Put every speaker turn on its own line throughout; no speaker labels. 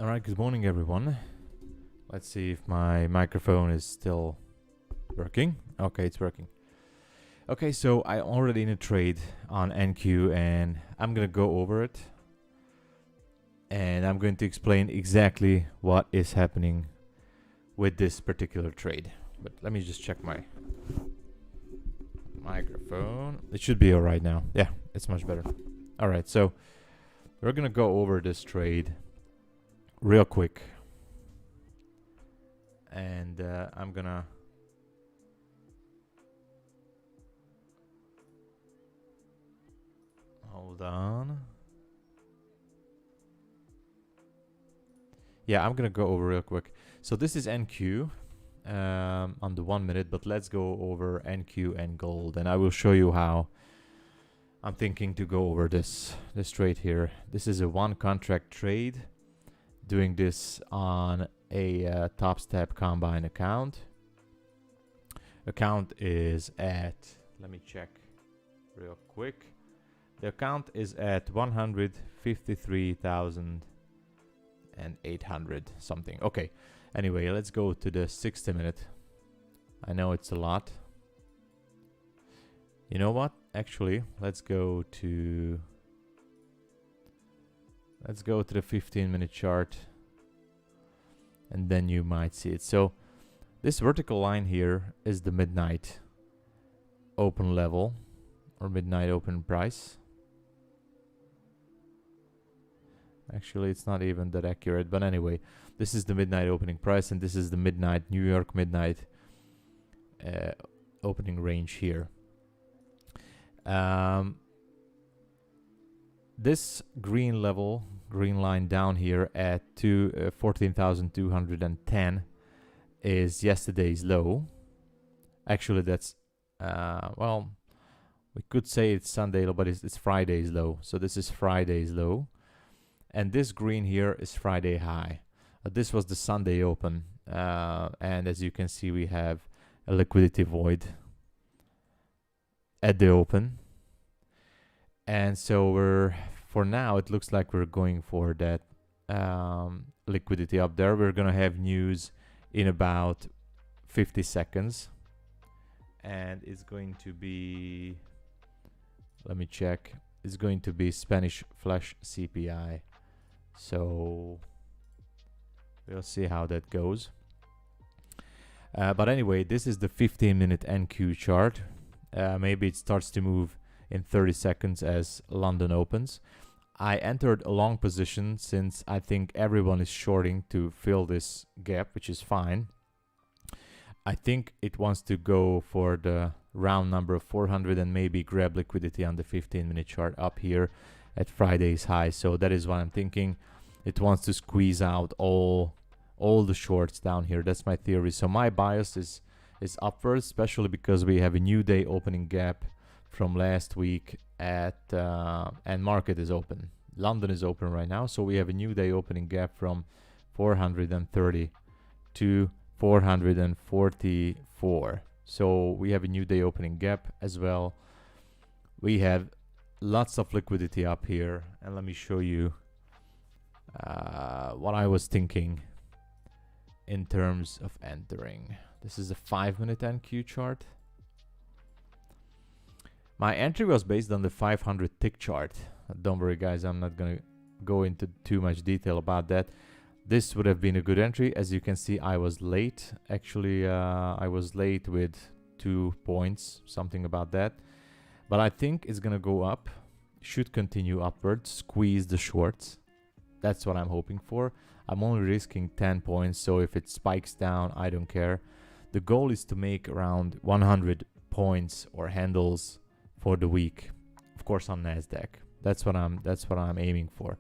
Alright, good morning everyone. Let's see if my microphone is still working. Okay, it's working. Okay, so I'm already in a trade on NQ and I'm gonna go over it. And I'm going to explain exactly what is happening with this particular trade. But let me just check my microphone. It should be alright now. Yeah, it's much better. Alright, so we're gonna go over this trade real quick. And I'm gonna hold on. Yeah, I'm gonna go over real quick. So this is NQ on the 1 minute, but let's go over NQ and gold, and I will show you how I'm thinking to go over this trade here. This is a one contract trade, doing this on a Top Step Combine account. Account is at, let me check real quick. The account is at 153,800 something. Okay, anyway, let's go to the 60 minute. I know it's a lot. You know what? Actually, let's go to the 15-minute chart, and then you might see it. So this vertical line here is the midnight open level, or midnight open price. Actually, it's not even that accurate, but anyway, this is the midnight opening price, and this is the midnight New York midnight opening range here. This green line down here at 14,210 is yesterday's low. Actually, that's well, we could say it's Sunday low, but it's Friday's low. So this is Friday's low, and this green here is Friday high. This was the Sunday open, and as you can see, we have a liquidity void at the open, and so for now it looks like we're going for that liquidity up there. We're gonna have news in about 50 seconds, and it's going to be, let me check, it's going to be Spanish flash CPI, so we'll see how that goes. But anyway, this is the 15-minute NQ chart. Maybe it starts to move in 30 seconds as London opens. I entered a long position since I think everyone is shorting to fill this gap, which is fine. I think it wants to go for the round number of 400 and maybe grab liquidity on the 15-minute chart up here at Friday's high. So that is what I'm thinking. It wants to squeeze out all the shorts down here. That's my theory. So my bias is upwards, especially because we have a new day opening gap from last week at and market is open. London is open right now, so we have a new day opening gap from 430 to 444. So we have a new day opening gap as well. We have lots of liquidity up here, and let me show you what I was thinking in terms of entering. This is a 5-minute NQ chart. My entry was based on the 500 tick chart. Don't worry guys, I'm not gonna go into too much detail about that. This would have been a good entry. As you can see, I was late. Actually, I was late with 2 points, something about that. But I think it's gonna go up, should continue upwards, squeeze the shorts. That's what I'm hoping for. I'm only risking 10 points, so if it spikes down, I don't care. The goal is to make around 100 points or handles for the week, of course on Nasdaq. That's what I'm aiming for.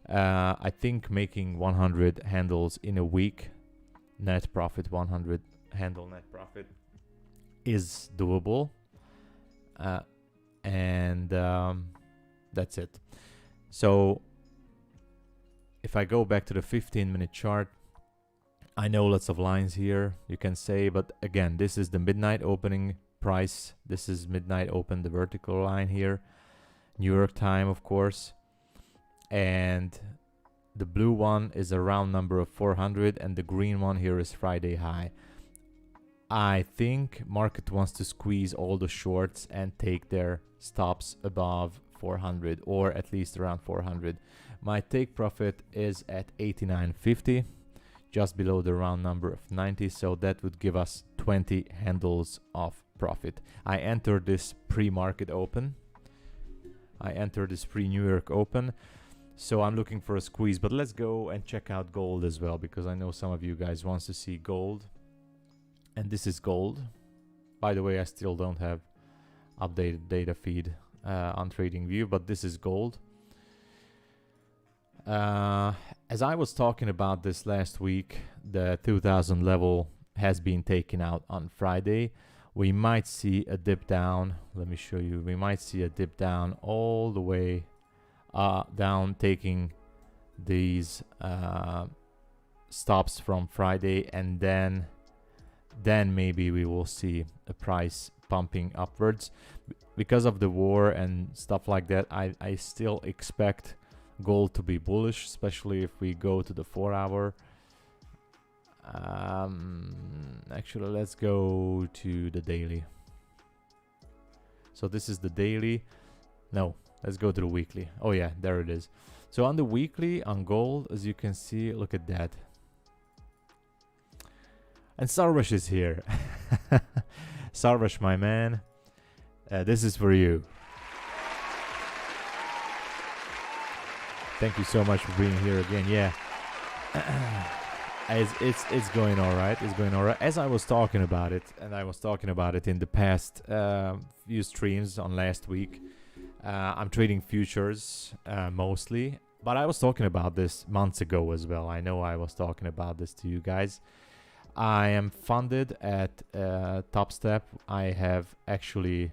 I think making 100 handles in a week, net profit, 100 handle net profit, is doable, and that's it. So if I go back to the 15-minute chart, I know lots of lines here, you can say, but again, this is the midnight opening price. This is midnight open, the vertical line here, New York time, of course. And The blue one is a round number of 400, and the green one here is Friday high. I think market wants to squeeze all the shorts and take their stops above 400, or at least around 400. My take profit is at 89.50, just below the round number of 90, so that would give us 20 handles of profit. I entered this pre-market open. I entered this pre-New York open, so I'm looking for a squeeze. But let's go and check out gold as well, because I know some of you guys wants to see gold. And this is gold. By the way, I still don't have updated data feed on TradingView, but this is gold. As I was talking about this last week, the 2000 level has been taken out on Friday. We might see a dip down. Let me show you. We might see a dip down all the way down, taking these stops from Friday, and then maybe we will see a price pumping upwards. Because of the war and stuff like that, I still expect gold to be bullish, especially if we go to the 4-hour. Actually, let's go to the daily. So this is the daily. No, let's go to the weekly. Oh yeah, there it is. So on the weekly, on gold, as you can see, look at that. And Sarvash is here. Sarvash, my man, this is for you. Thank you so much for being here again. Yeah, it's going all right. It's going all right. As I was talking about it, and I was talking about it in the past few streams on last week. I'm trading futures mostly, but I was talking about this months ago as well. I know I was talking about this to you guys. I am funded at Top Step. I have actually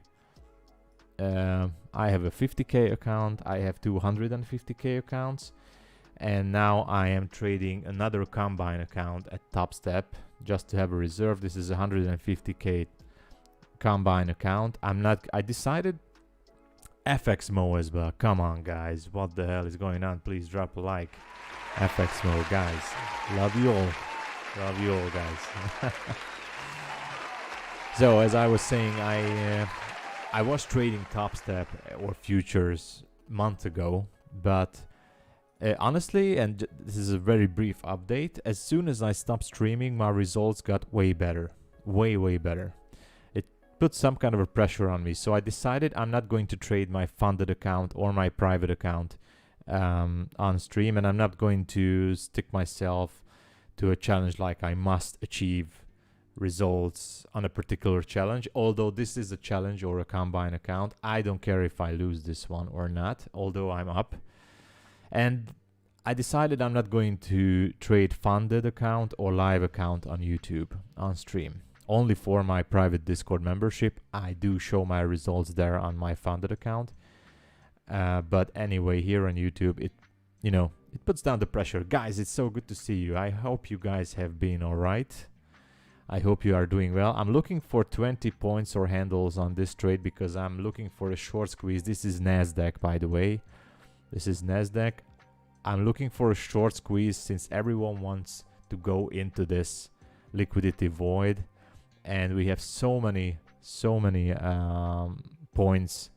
I have a 50k account. I have 250k accounts, and now I am trading another combine account at Top Step just to have a reserve. This is a 150k combine account. I decided FXMO as well. Come on, guys, what the hell is going on? Please drop a like. FXMO, guys, love you all. Love you all, guys. So as I was saying, I was trading Top Step or futures months ago, but honestly, and this is a very brief update, as soon as I stopped streaming, my results got way better. Way better. It put some kind of a pressure on me, so I decided I'm not going to trade my funded account or my private account on stream, and I'm not going to stick myself to a challenge like I must achieve results on a particular challenge. Although this is a challenge or a combine account, I don't care if I lose this one or not, although I'm up. And I decided I'm not going to trade funded account or live account on YouTube on stream. Only for my private Discord membership. I do show my results there on my funded account. But anyway, here on YouTube, it puts down the pressure. Guys, it's so good to see you. I hope you guys have been all right. I hope you are doing well. I'm looking for 20 points or handles on this trade because I'm looking for a short squeeze. This is NASDAQ, by the way. This is NASDAQ. I'm looking for a short squeeze since everyone wants to go into this liquidity void. And we have so many points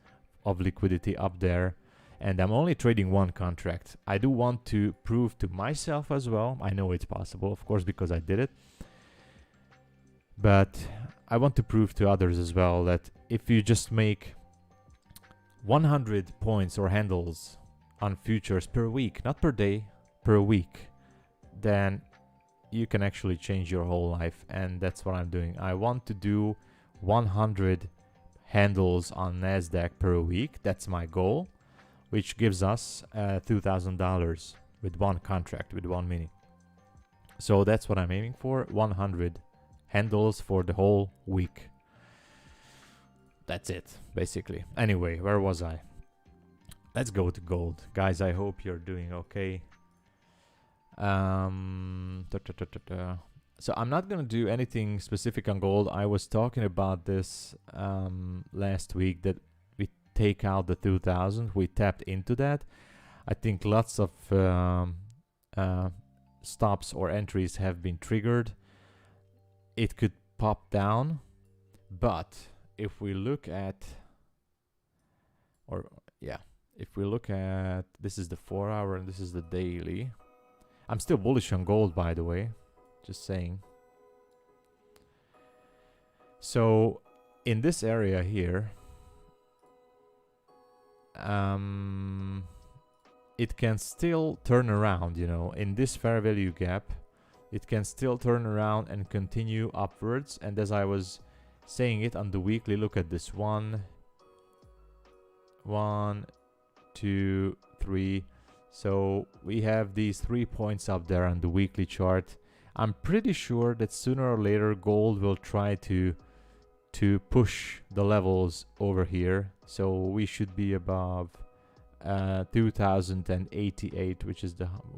of liquidity up there. And I'm only trading one contract. I do want to prove to myself as well. I know it's possible, of course, because I did it. But I want to prove to others as well that if you just make 100 points or handles on futures per week, not per day, per week, then you can actually change your whole life. And that's what I'm doing. I want to do 100 handles on NASDAQ per week. That's my goal, which gives us $2,000 with one contract, with one mini. So that's what I'm aiming for, 100 handles for the whole week. That's it, basically. Anyway, where was I? Let's go to gold. Guys, I hope you're doing okay. So I'm not going to do anything specific on gold. I was talking about this last week, that take out the 2000. We tapped into that. I think lots of stops or entries have been triggered, it could pop down. But if we look at, if we look at, this is the 4 hour and this is the daily. I'm still bullish on gold, by the way, just saying. So in this area here, it can still turn around, you know, in this fair value gap, it can still turn around and continue upwards. And as I was saying it on the weekly, look at this 1, 2, 3. So we have these 3 points up there on the weekly chart. I'm pretty sure that sooner or later gold will try to push the levels over here. So we should be above 2088, which is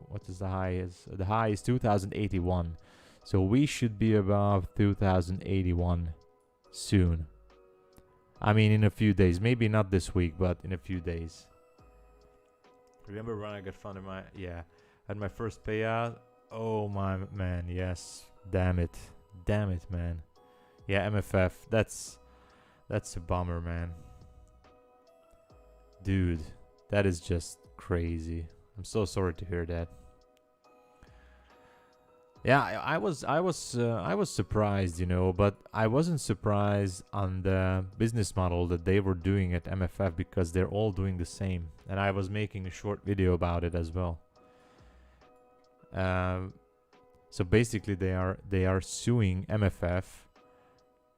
what is the high? The high is 2081. So we should be above 2081 soon. I mean, in a few days, maybe not this week, but in a few days. Remember when I got funded had my first payout? Oh my man, yes. Damn it, man. Yeah, MFF. That's a bummer, man. Dude, that is just crazy. I'm so sorry to hear that. Yeah, I was surprised, you know, but I wasn't surprised on the business model that they were doing at MFF, because they're all doing the same, and I was making a short video about it as well. So basically, they are suing MFF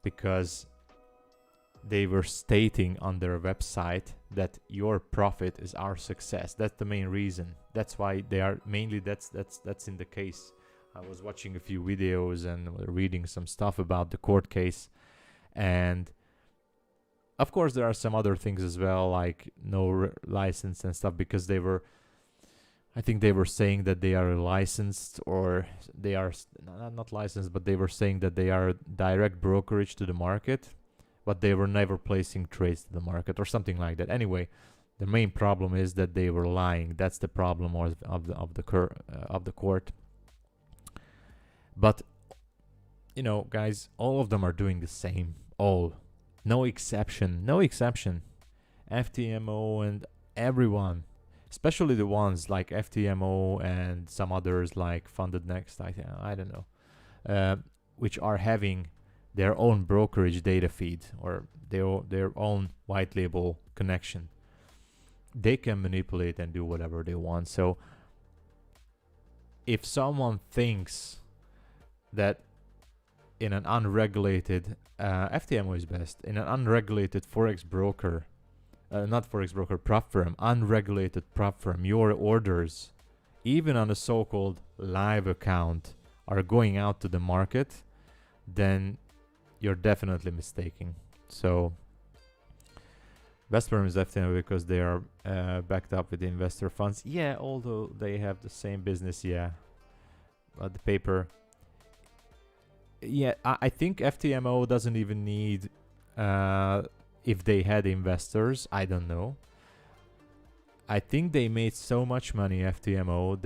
because they were stating on their website that your profit is our success. That's the main reason. That's why they are mainly that's in the case. I was watching a few videos and reading some stuff about the court case, and of course there are some other things as well, like no license and stuff, because I think they were saying that they are licensed, or they are not licensed, but they were saying that they are direct brokerage to the market, but they were never placing trades to the market or something like that. Anyway, the main problem is that they were lying. That's the problem of the court. But you know, guys, all of them are doing the same. All, no exception. FTMO and everyone, especially the ones like FTMO and some others like Funded Next, I don't know, which are having their own brokerage data feed or their own white label connection. They can manipulate and do whatever they want. So if someone thinks that in an unregulated FTMO is best, in an unregulated forex broker, prop firm, unregulated prop firm, your orders, even on a so-called live account, are going out to the market, then you're definitely mistaken. So best firm is FTMO because they are backed up with investor funds. Yeah, although they have the same business, yeah, but the paper. Yeah, I think FTMO doesn't even need, if they had investors, I don't know. I think they made so much money, FTMO,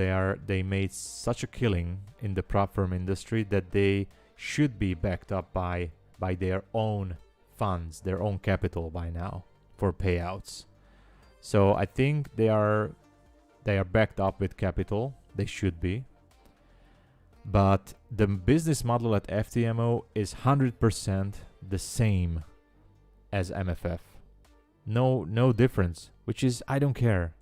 they made such a killing in the prop firm industry that they should be backed up by their own funds, their own capital by now for payouts. So I think they are backed up with capital. They should be. But the business model at FTMO is 100% the same as MFF. No difference, which is, I don't care.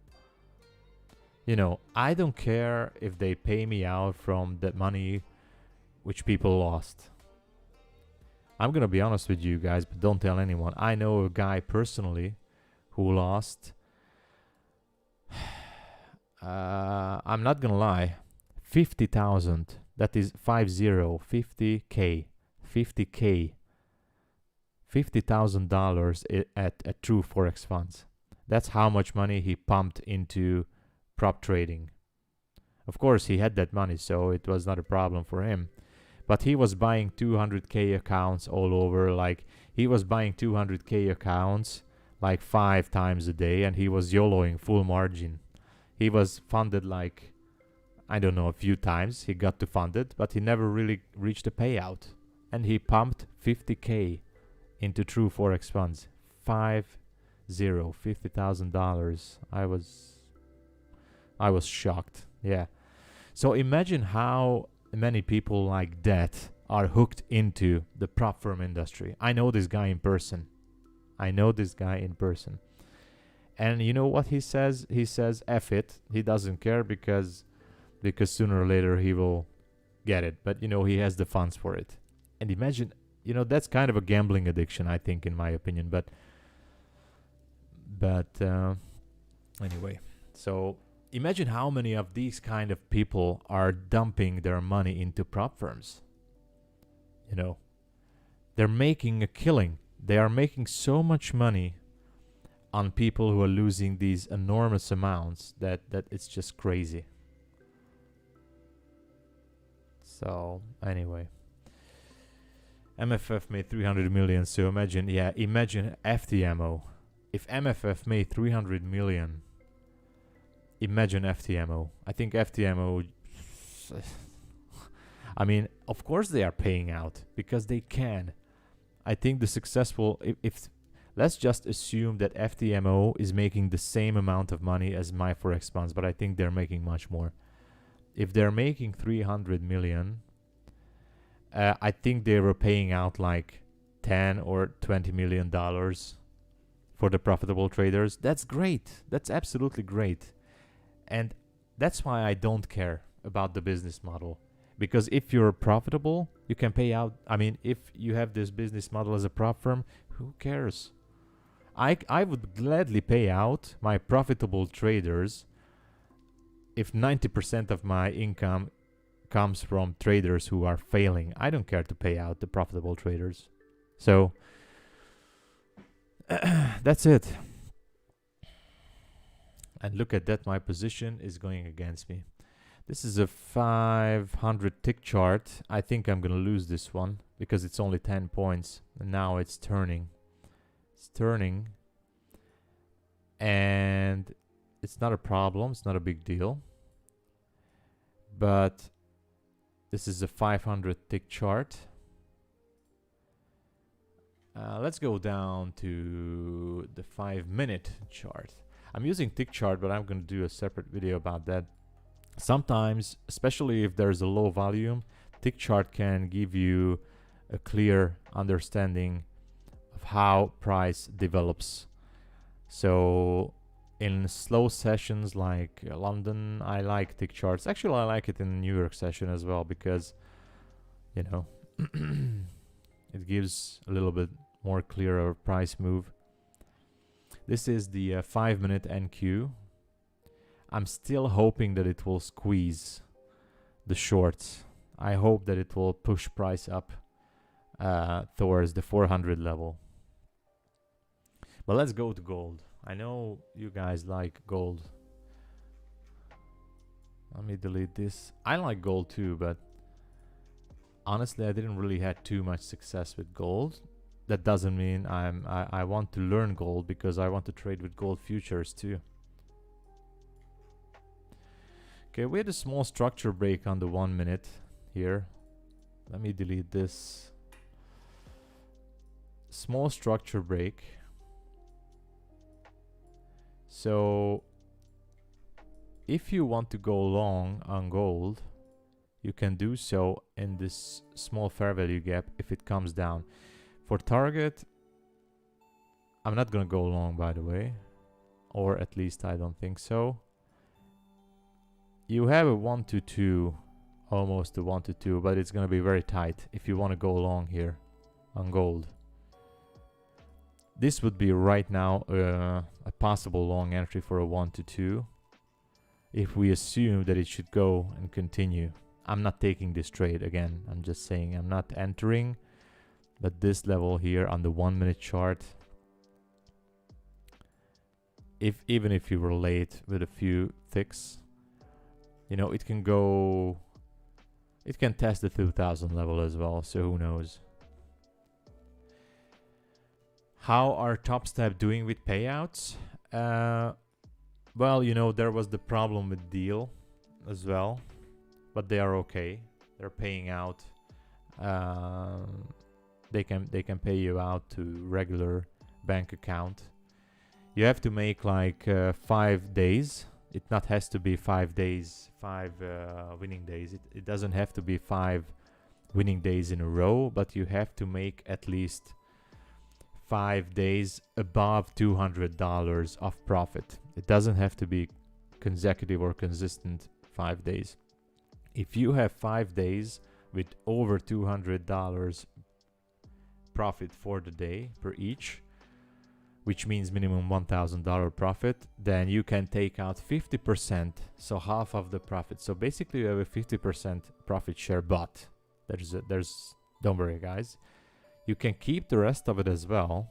You know, I don't care if they pay me out from the money which people lost. I'm gonna be honest with you guys, but don't tell anyone. I know a guy personally who lost, I'm not gonna lie, 50,000. That is 50K, $50,000 at True Forex Funds. That's how much money he pumped into prop trading. Of course, he had that money, so it was not a problem for him. But he was buying 200K accounts all over. Like, he was buying 200K accounts like 5 times a day, and he was YOLOing full margin. He was funded like, I don't know, a few times he got to fund it, but he never really reached a payout. And he pumped 50K into true Forex funds. $50,000. I was shocked. Yeah. So imagine how many people like that are hooked into the prop firm industry. I know this guy in person. And you know what he says? He says, F it. He doesn't care because sooner or later he will get it. But, he has the funds for it. And imagine, that's kind of a gambling addiction, I think, in my opinion. But anyway, so imagine how many of these kind of people are dumping their money into prop firms. They're making a killing. They are making so much money on people who are losing these enormous amounts that it's just crazy. So anyway, MFF made 300 million. So imagine FTMO. If MFF made 300 million, imagine FTMO. I think FTMO, I mean, of course they are paying out because they can. I think the successful, if let's just assume that FTMO is making the same amount of money as my Forex funds, but I think they're making much more. If they're making 300 million, I think they were paying out like 10 or 20 million dollars for the profitable traders. That's great. That's absolutely great. And that's why I don't care about the business model. Because if you're profitable, you can pay out. I mean, if you have this business model as a prop firm, who cares? I would gladly pay out my profitable traders if 90% of my income comes from traders who are failing. I don't care to pay out the profitable traders. So that's it. And look at that, my position is going against me. This is a 500 tick chart. I think I'm gonna lose this one because it's only 10 points. And now it's turning. It's turning. And it's not a problem. It's not a big deal. But this is a 500 tick chart. Let's go down to the 5-minute chart. I'm using tick chart, but I'm going to do a separate video about that. Sometimes, especially if there's a low volume, tick chart can give you a clear understanding of how price develops. So in slow sessions like London, I like tick charts. Actually, I like it in New York session as well because, it gives a little bit more clearer price move. This is the 5-minute NQ. I'm still hoping that it will squeeze the shorts. I hope that it will push price up towards the 400 level. But let's go to gold. I know you guys like gold. Let me delete this. I like gold too, but honestly, I didn't really had too much success with gold. That doesn't mean I want to learn gold because I want to trade with gold futures too. Okay, we had a small structure break on the 1 minute here. Let me delete this. Small structure break. So if you want to go long on gold, you can do so in this small fair value gap if it comes down. For target, I'm not gonna go long, by the way, or at least I don't think so. You have a 1 to 2, almost a 1 to 2, but it's gonna be very tight if you want to go long here on gold. This would be right now a possible long entry for a 1 to 2 if we assume that it should go and continue. I'm not taking this trade again. I'm just saying I'm not entering. But this level here on the 1 minute chart, even if you were late with a few ticks, it can go, it can test the 2000 level as well, so who knows. How are Top Step doing with payouts? Well, there was the problem with deal as well. but they are okay. They're paying out. They can pay you out to regular bank account. You have to make like 5 days. It not has to be 5 days, 5 winning days. It doesn't have to be 5 winning days in a row, but you have to make at least 5 days above $200 of profit. It doesn't have to be consecutive or consistent 5 days. If you have 5 days with over $200 profit for the day per each, which means minimum $1,000 profit, then you can take out 50%, so half of the profit. So basically you have a 50% profit share, but don't worry guys, you can keep the rest of it as well,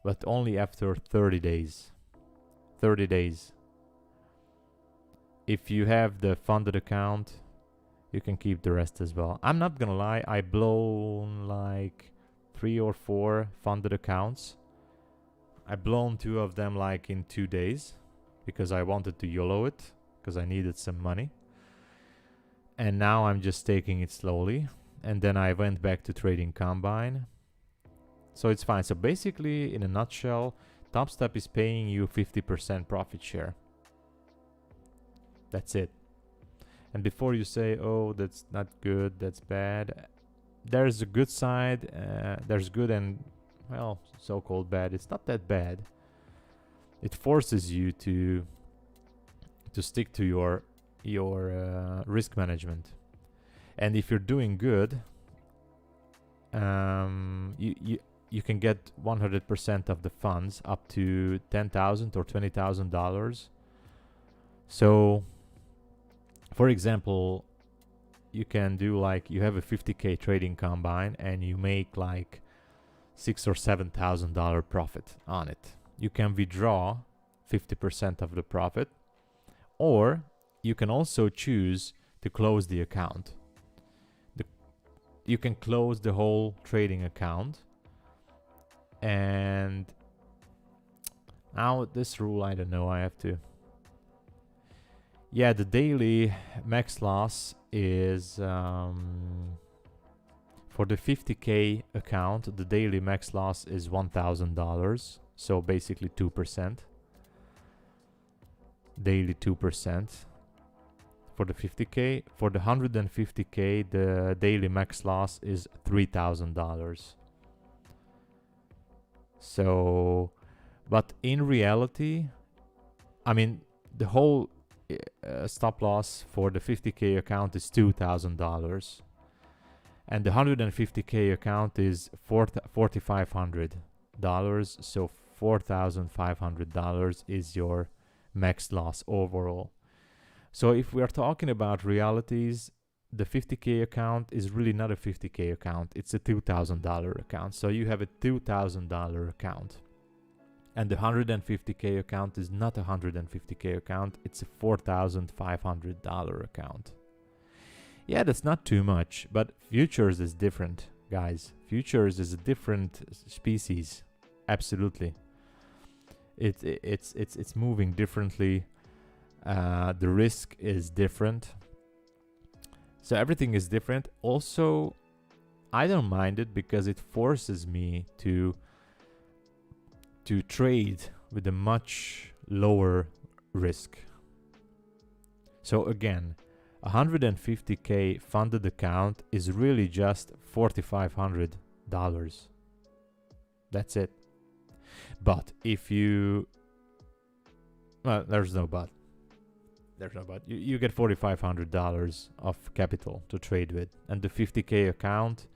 but only after 30 days. 30 days. If you have the funded account, you can keep the rest as well. I'm not gonna lie, I blown like 3 or 4 funded accounts. I blown 2 of them like in 2 days because I wanted to YOLO it because I needed some money. And now I'm just taking it slowly. And then I went back to trading Combine. So it's fine. So basically, in a nutshell, TopStep is paying you 50% profit share. That's it. And before you say, oh, that's not good, that's bad, there's a good side. There's good and, well, so-called bad. It's not that bad. It forces you to stick to your risk management. And if you're doing good, you can get 100% of the funds up to $10,000 or $20,000. So, for example, you can do like, you have a 50K trading combine and you make like $6,000 or $7,000 profit on it. You can withdraw 50% of the profit, or you can also choose to close the account. You can close the whole trading account. And now this rule, I don't know, I have to. Yeah, the daily max loss is for the 50K account, the daily max loss is $1,000. So basically 2%. Daily 2%. For the 50K. For the 150K, the daily max loss is $3,000. So, but in reality, I mean, the whole stop loss for the 50K account is $2,000. And the 150K account is $4,500. So $4,500 is your max loss overall. So if we are talking about realities, the 50K account is really not a 50K account. It's a $2,000 account. So you have a $2,000 account. And the 150K account is not a 150K account. It's a $4,500 account. Yeah, that's not too much, but futures is different, guys. Futures is a different species. Absolutely. It's moving differently. The risk is different. So everything is different. Also, I don't mind it because it forces me to trade with a much lower risk. So again, 150K funded account is really just $4,500. That's it. But if you, well, there's no but. There's no but. You get $4,500 of capital to trade with, and the 50K account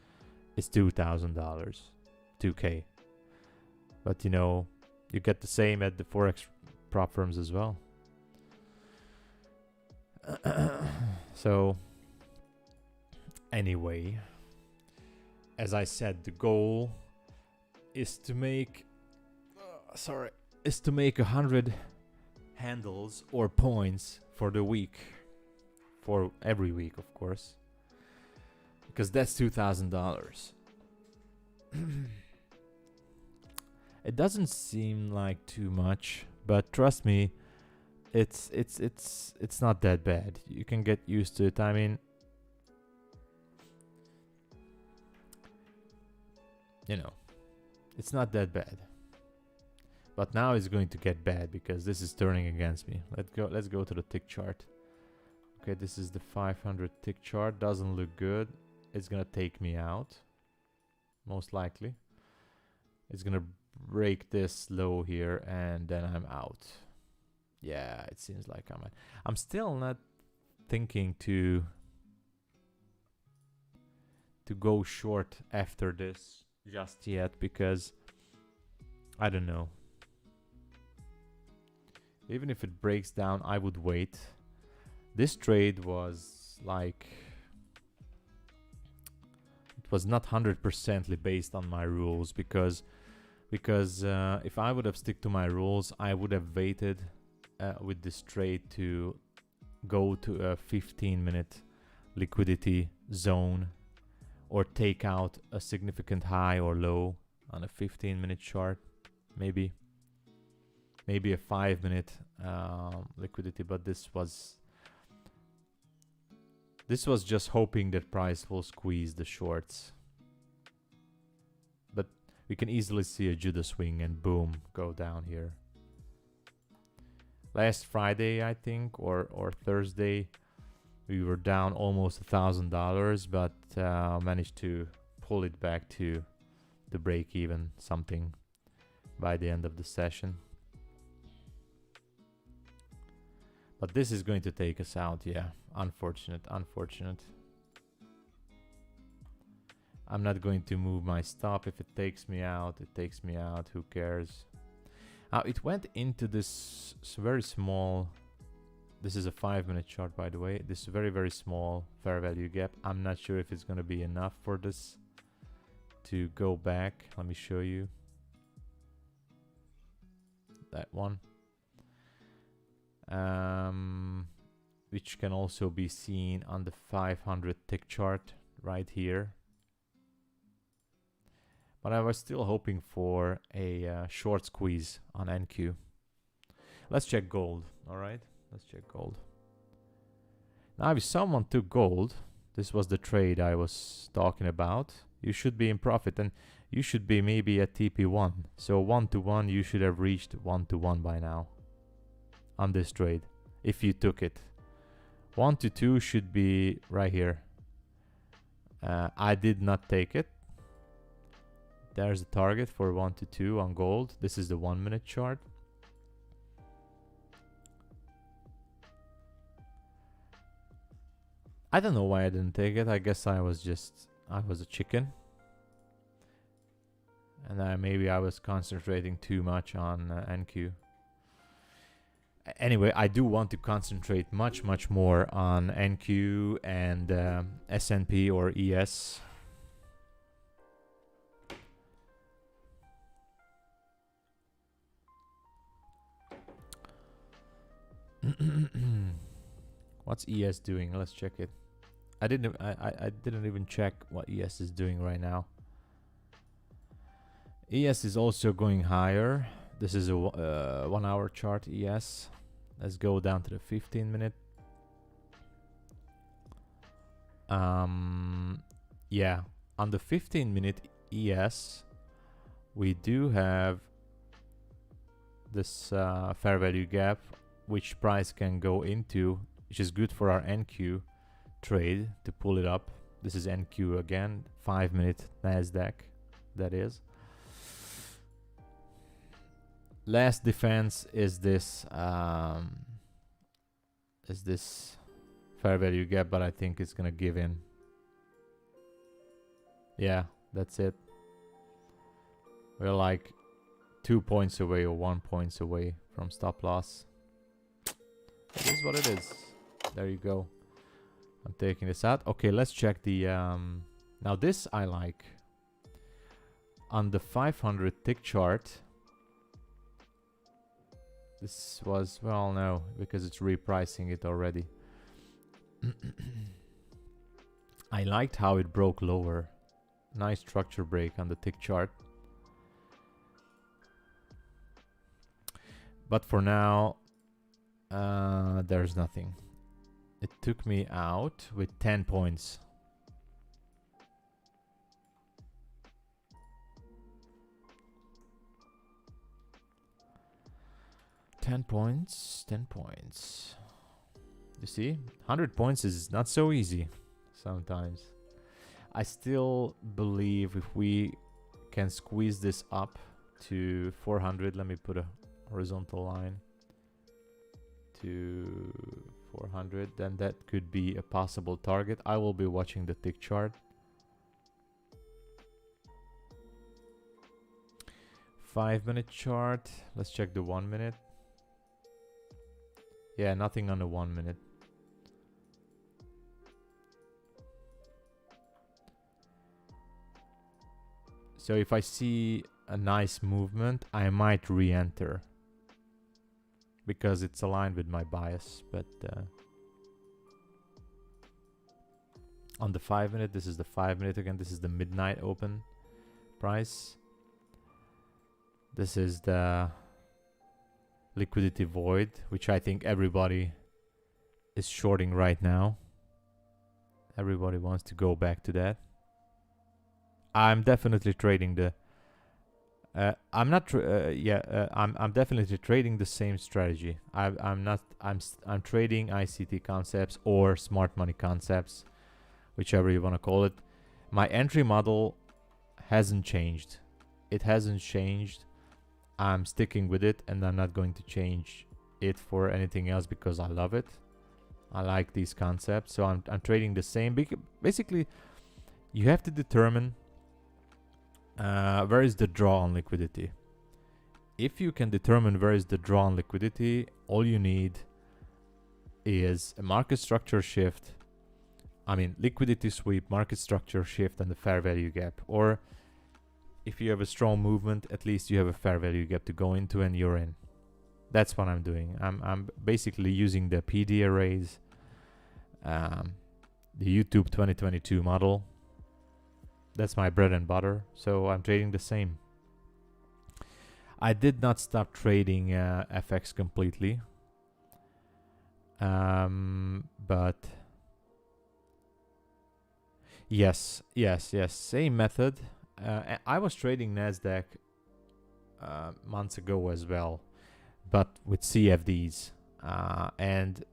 is $2,000, 2K. But you know, you get the same at the Forex prop firms as well. So, anyway, as I said, the goal is to make, is to make 100 handles or points for the week, for every week, of course, because that's $2,000. It doesn't seem like too much, but trust me, it's not that bad. You can get used to it. I mean, you know, it's not that bad. But now it's going to get bad because this is turning against me. Let's go to the tick chart. Okay, this is the 500 tick chart. Doesn't look good. It's gonna take me out, most likely. It's gonna break this low here, and then I'm out. Yeah, it seems like I'm still not thinking to go short after this just yet, because I don't know. Even if it breaks down, I would wait. This trade was like, it was not 100% based on my rules, because if I would have stick to my rules, I would have waited with this trade to go to a 15-minute liquidity zone, or take out a significant high or low on a 15-minute chart, maybe a 5-minute liquidity. But this was just hoping that price will squeeze the shorts. But we can easily see a Judah swing and boom, go down here. Last Friday, I think, or Thursday, we were down almost $1,000, but managed to pull it back to the break even something by the end of the session. But this is going to take us out, yeah. Unfortunate. I'm not going to move my stop. If it takes me out, it takes me out. Who cares? It went into this very small... This is a 5-minute chart, by the way. This very, very small fair value gap. I'm not sure if it's going to be enough for this to go back. Let me show you. That one. Which can also be seen on the 500 tick chart right here. But I was still hoping for a short squeeze on NQ. Let's check gold. All right, let's check gold. Now, if someone took gold, this was the trade I was talking about, you should be in profit, and you should be maybe at TP1. So 1-to-1, you should have reached 1-to-1 by now on this trade, if you took it. 1-to-2 should be right here. I did not take it. There's the target for 1-to-2 on gold. This is the 1-minute chart. I don't know why I didn't take it. I guess I was a chicken. And maybe I was concentrating too much on NQ. Anyway, I do want to concentrate much more on NQ and S&P or ES. What's ES doing? Let's check it. I didn't even check what ES is doing right now. ES is also going higher. This is a 1 hour chart ES. Let's go down to the 15-minute. Yeah, on the 15-minute ES, we do have this fair value gap, which price can go into, which is good for our NQ trade to pull it up. This is NQ again, 5-minute NASDAQ, that is. Last defense is this fair value gap, but I think it's gonna give in. Yeah, that's it. We're like 2 points away or 1 point away from stop loss. It is what it is. There you go. I'm taking this out. Okay, let's check the now this I like. On the 500 tick chart, this was, well, no, because it's repricing it already. I liked how it broke lower. Nice structure break on the tick chart. But for now, there's nothing. It took me out with 10 points. 10 points, 10 points. You see, 100 points is not so easy sometimes. I still believe if we can squeeze this up to 400, let me put a horizontal line to 400, then that could be a possible target. I will be watching the tick chart. 5-minute chart. Let's check the 1 minute. Yeah, nothing on the 1 minute. So if I see a nice movement, I might re-enter because it's aligned with my bias. But on the 5-minute, this is the 5-minute again. This is the midnight open price. This is the liquidity void, which I think everybody is shorting right now. Everybody wants to go back to that. I'm definitely trading the. I'm definitely trading the same strategy. I'm trading ICT concepts or smart money concepts, whichever you want to call it. My entry model hasn't changed. It hasn't changed. I'm sticking with it, and I'm not going to change it for anything else because I love it. I like these concepts, so I'm trading the same. Basically, you have to determine where is the draw on liquidity. If you can determine where is the draw on liquidity, all you need is a market structure shift. I mean, liquidity sweep, market structure shift, and the fair value gap. Or if you have a strong movement, at least you have a fair value gap to go into and you're in. That's what I'm doing. I'm basically using the PD arrays, the YouTube 2022 model. That's my bread and butter. So I'm trading the same. I did not stop trading FX completely. But yes, same method. I was trading NASDAQ months ago as well, but with CFDs. And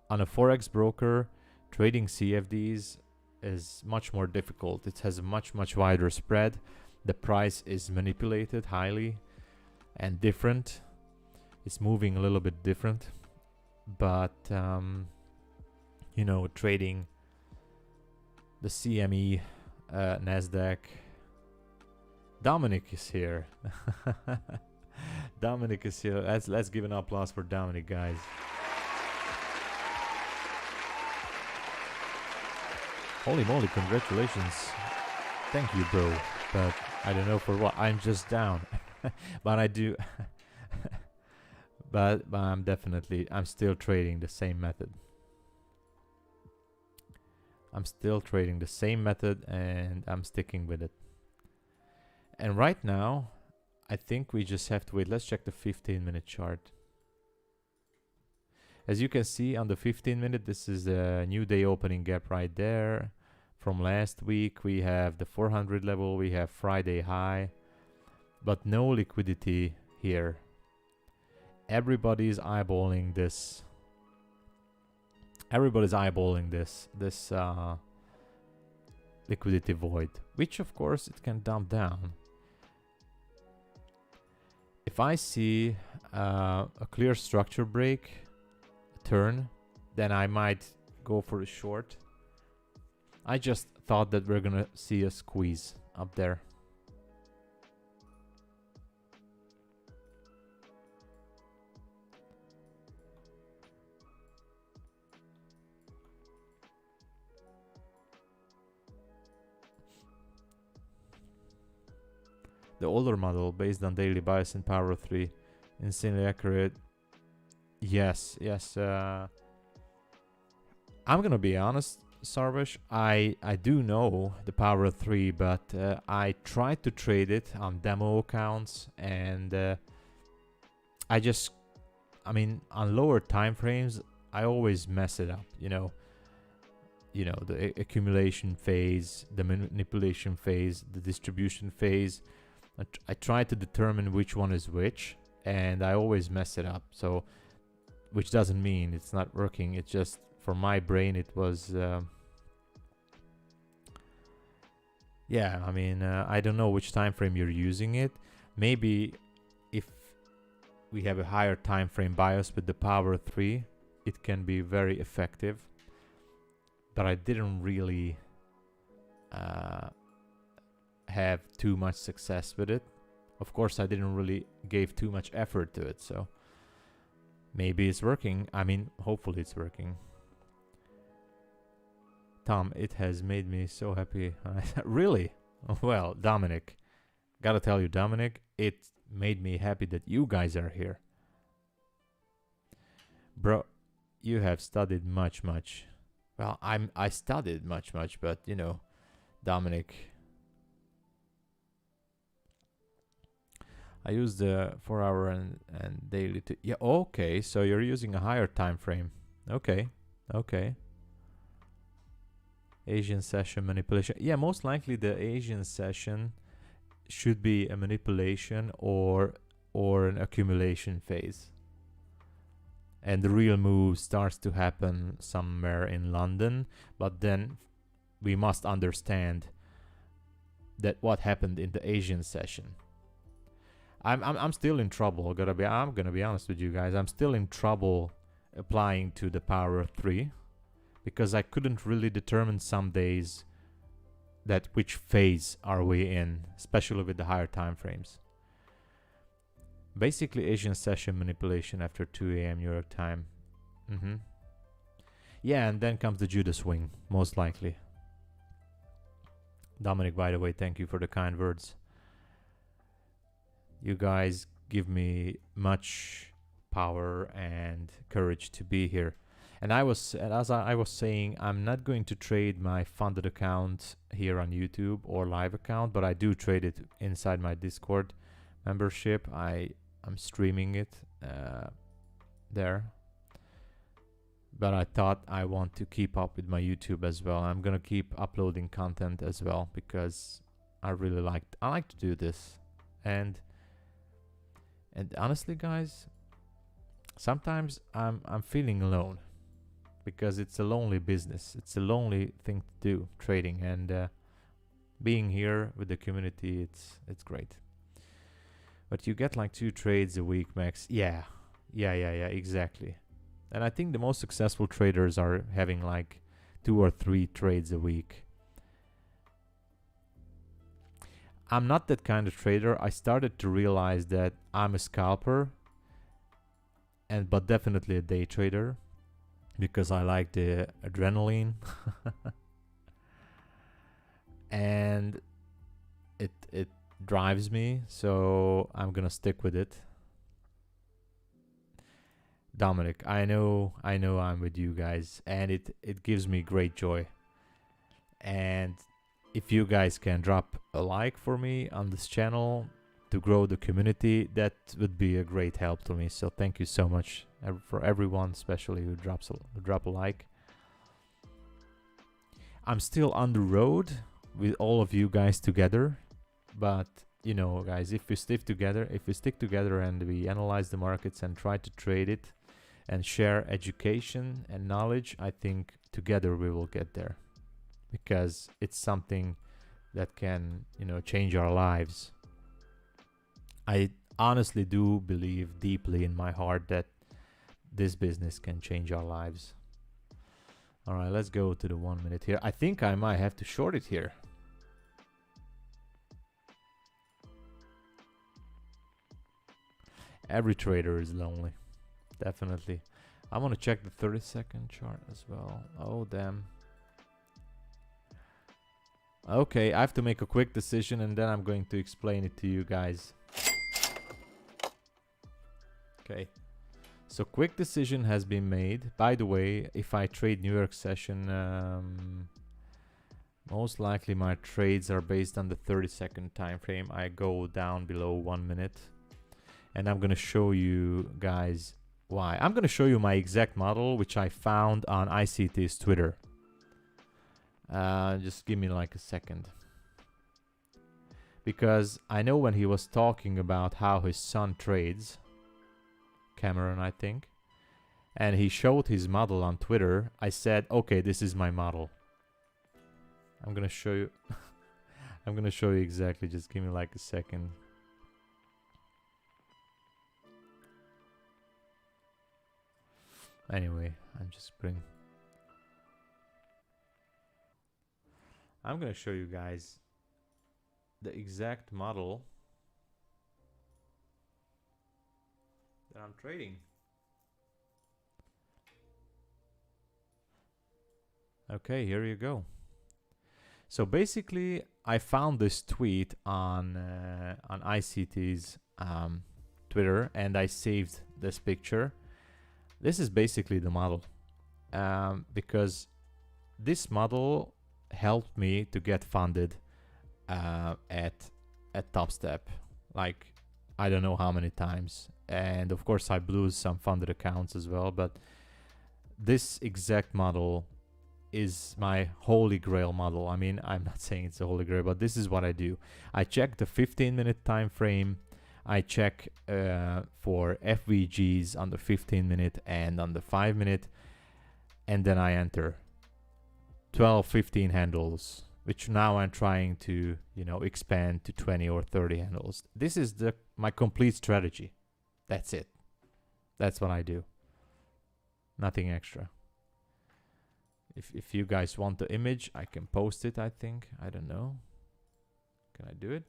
on a Forex broker, trading CFDs is much more difficult. It has a much wider spread. The price is manipulated highly and different. It's moving a little bit different. But, you know, trading the CME, NASDAQ. Dominic is here. Dominic is here. Let's give an applause for Dominic, guys. Holy moly, congratulations. Thank you, bro. But I don't know for what. I'm just down. But I do. but I'm still trading the same method. I'm still trading the same method and I'm sticking with it. And right now, I think we just have to wait. Let's check the 15-minute chart. As you can see on the 15-minute, this is a new day opening gap right there. From last week, we have the 400 level, we have Friday high, but no liquidity here. Everybody's eyeballing this. Everybody's eyeballing this liquidity void, which of course it can dump down. If I see a clear structure break, turn, then I might go for a short. I just thought that we're gonna see a squeeze up there. The older model based on daily bias and power of 3, insanely accurate. Yes. I'm gonna be honest, Sarvesh, I do know the power of 3, but I tried to trade it on demo accounts, and I mean, on lower time frames, I always mess it up, you know, the accumulation phase, the manipulation phase, the distribution phase. I try to determine which one is which, and I always mess it up. So, which doesn't mean it's not working. It's just for my brain, it was. Yeah, I mean, I don't know which time frame you're using it. Maybe if we have a higher time frame BIOS with the Power 3, it can be very effective. But I didn't really have too much success with it. Of course, I didn't really give too much effort to it, so maybe it's working. I mean, hopefully it's working. Tom, it has made me so happy. Really? Well, Dominic, gotta tell you, Dominic, it made me happy that you guys are here. Bro, you have studied much. Well, I studied much, but you know, Dominic, I use the 4-hour and daily to, yeah, okay, so you're using a higher time frame. Okay. Asian session manipulation. Yeah, most likely the Asian session should be a manipulation or an accumulation phase. And the real move starts to happen somewhere in London, but then we must understand that what happened in the Asian session. I'm still in trouble. I'm gonna be honest with you guys. I'm still in trouble applying to the Power 3 because I couldn't really determine some days that which phase are we in, especially with the higher time frames. Basically, Asian session manipulation after 2 a.m. New York time. Yeah, and then comes the Judas swing, most likely. Dominic, by the way, thank you for the kind words. You guys give me much power and courage to be here. And as I was saying, I'm not going to trade my funded account here on YouTube or live account, but I do trade it inside my Discord membership. I'm streaming it there. But I thought I want to keep up with my YouTube as well. I'm gonna keep uploading content as well because I like to do this. And honestly, guys, sometimes I'm feeling alone because it's a lonely business. It's a lonely thing to do, trading, and being here with the community, it's great. But you get like 2 trades a week max. Yeah, exactly. And I think the most successful traders are having like 2 or 3 trades a week. I'm not that kind of trader. I started to realize that I'm a scalper, but definitely a day trader because I like the adrenaline. And it drives me, so I'm gonna stick with it. Dominic, I know I'm with you guys, and it gives me great joy. And if you guys can drop a like for me on this channel to grow the community, that would be a great help to me. So thank you so much for everyone, especially who drop a like. I'm on the road with all of you guys together, but you know, guys, if we stick together and we analyze the markets and try to trade it and share education and knowledge, I think together we will get there, because it's something that can, you know, change our lives. I honestly do believe deeply in my heart that this business can change our lives. All right, let's go to the 1 minute here. I think I might have to short it here. Every trader is lonely, definitely. I want to check the 30-second chart as well. Oh, damn. Okay, I have to make a quick decision and then I'm going to explain it to you guys. Okay, so quick decision has been made. By the way, if I trade New York session, most likely my trades are based on the 30-second time frame. I go down below 1 minute. And I'm going to show you guys why. I'm going to show you my exact model, which I found on ICT's Twitter. Just give me like a second. Because I know when he was talking about how his son trades, Cameron, I think. And he showed his model on Twitter. I said, okay, this is my model. I'm gonna show you. I'm gonna show you exactly. Just give me like a second. Anyway, I'm gonna show you guys the exact model that I'm trading. Okay, here you go. So basically, I found this tweet on ICT's Twitter, and I saved this picture. This is basically the model, because this model helped me to get funded at Top Step, like I don't know how many times, and of course I blew some funded accounts as well. But this exact model is my holy grail model. I mean, I'm not saying it's a holy grail, but this is what I do. I check the 15-minute time frame. I check for FVGs on the 15-minute and on the 5-minute, and then I enter 12, 15 handles, which now I'm trying to, expand to 20 or 30 handles. This is my complete strategy. That's it. That's what I do. Nothing extra. If you guys want the image, I can post it, I think. I don't know. Can I do it?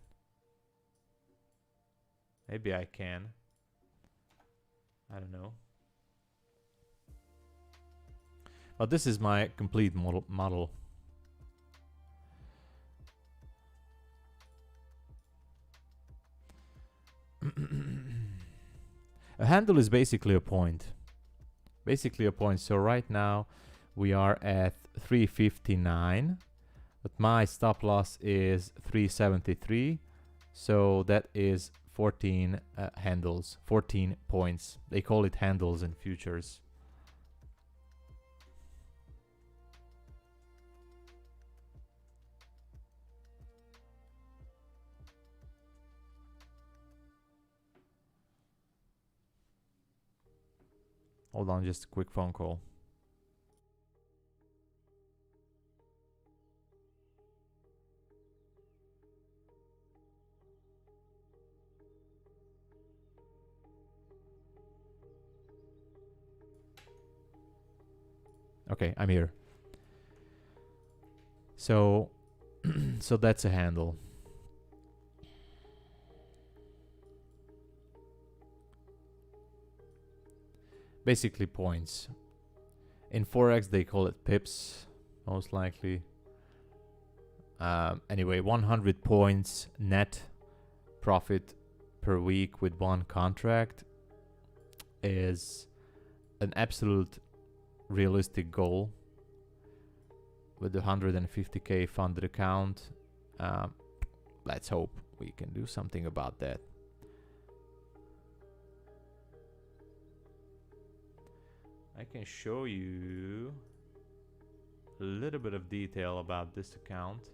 Maybe I can. I don't know. But this is my complete model. A handle is basically a point. So right now we are at 359, but my stop loss is 373. So that is 14 handles, 14 points. They call it handles in futures. Hold on, just a quick phone call. Okay, I'm here. So, so that's a handle. Basically points. In Forex, they call it pips, most likely. Anyway, 100 points net profit per week with one contract is an absolute realistic goal with the 150k funded account. Let's hope we can do something about that. I can show you a little bit of detail about this account.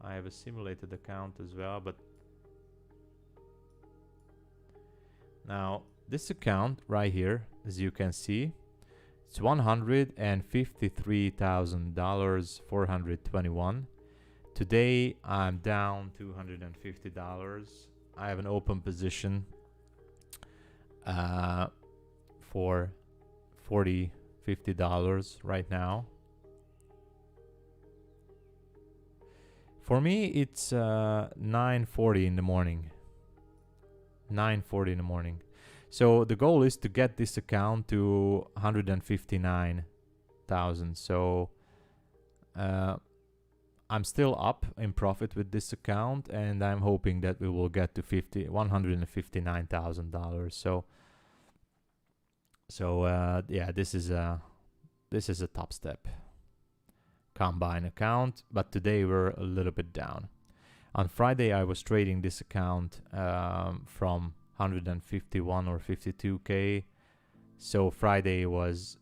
I have a simulated account as well, but now this account right here, as you can see, it's $153,000, 421. Today I'm down $250. I have an open position for $50 right now. For me, it's 9:40 in the morning. 9:40 in the morning. So the goal is to get this account to 159,000. So I'm still up in profit with this account, and I'm hoping that we will get to $159,000. So yeah, this is a Top Step combine account, but today we're a little bit down. On Friday, I was trading this account from 151 or 52k. So Friday was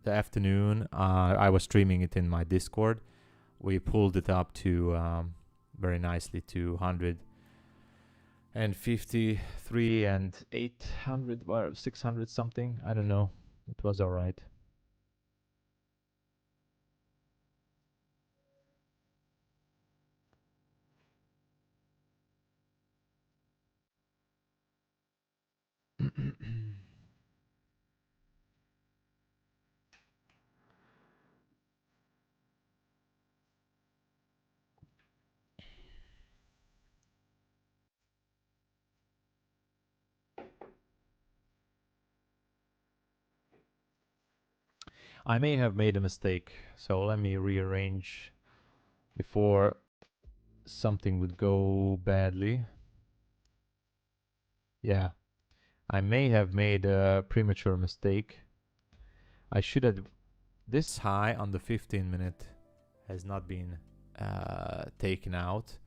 the afternoon. I was streaming it in my Discord. We pulled it up to very nicely to and 53 and 800 or 600 something. I don't know. It was all right. I may have made a mistake, so let me rearrange before something would go badly. Yeah, I may have made a premature mistake. I should have. This high on the 15-minute has not been taken out.